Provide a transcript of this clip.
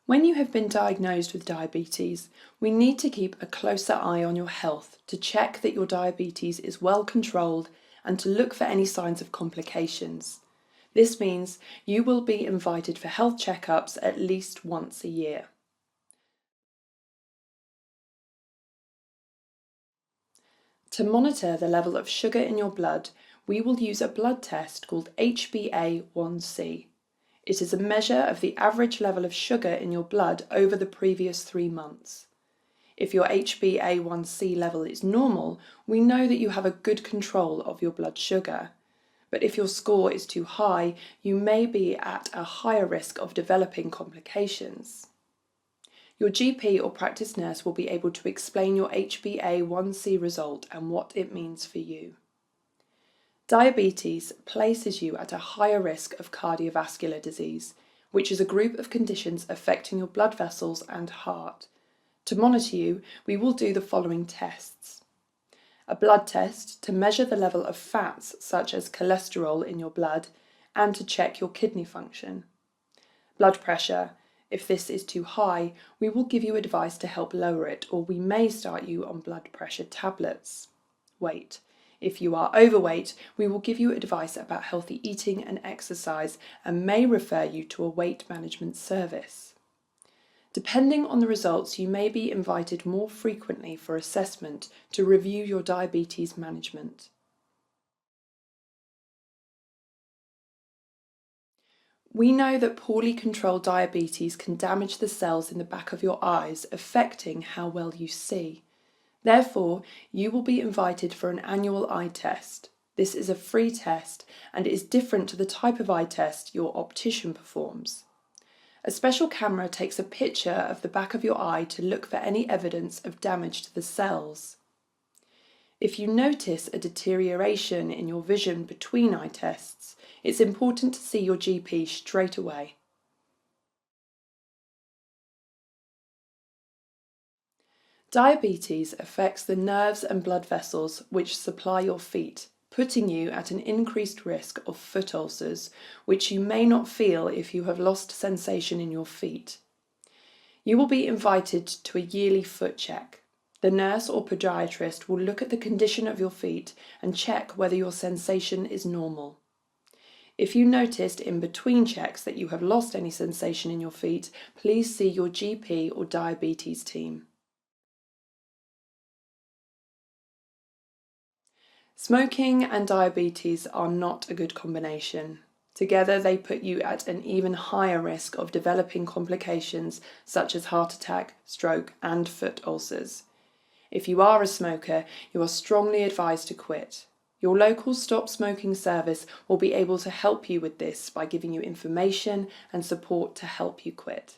When you have been diagnosed with diabetes, we need to keep a closer eye on your health to check that your diabetes is well controlled and to look for any signs of complications. This means you will be invited for health checkups at least once a year. To monitor the level of sugar in your blood, we will use a blood test called HbA1c. It is a measure of the average level of sugar in your blood over the previous 3 months. If your HbA1c level is normal, we know that you have a good control of your blood sugar. But if your score is too high, you may be at a higher risk of developing complications. Your GP or practice nurse will be able to explain your HbA1c result and what it means for you. Diabetes places you at a higher risk of cardiovascular disease, which is a group of conditions affecting your blood vessels and heart. To monitor you, we will do the following tests. A blood test to measure the level of fats such as cholesterol in your blood and to check your kidney function. Blood pressure. If this is too high, we will give you advice to help lower it, or we may start you on blood pressure tablets. Weight. If you are overweight, we will give you advice about healthy eating and exercise and may refer you to a weight management service. Depending on the results, you may be invited more frequently for assessment to review your diabetes management. We know that poorly controlled diabetes can damage the cells in the back of your eyes, affecting how well you see. Therefore, you will be invited for an annual eye test. This is a free test and is different to the type of eye test your optician performs. A special camera takes a picture of the back of your eye to look for any evidence of damage to the cells. If you notice a deterioration in your vision between eye tests, it's important to see your GP straight away. Diabetes affects the nerves and blood vessels which supply your feet, putting you at an increased risk of foot ulcers, which you may not feel if you have lost sensation in your feet. You will be invited to a yearly foot check. The nurse or podiatrist will look at the condition of your feet and check whether your sensation is normal. If you noticed in between checks that you have lost any sensation in your feet, please see your GP or diabetes team. Smoking and diabetes are not a good combination. Together they put you at an even higher risk of developing complications such as heart attack, stroke and foot ulcers. If you are a smoker, you are strongly advised to quit. Your local stop smoking service will be able to help you with this by giving you information and support to help you quit.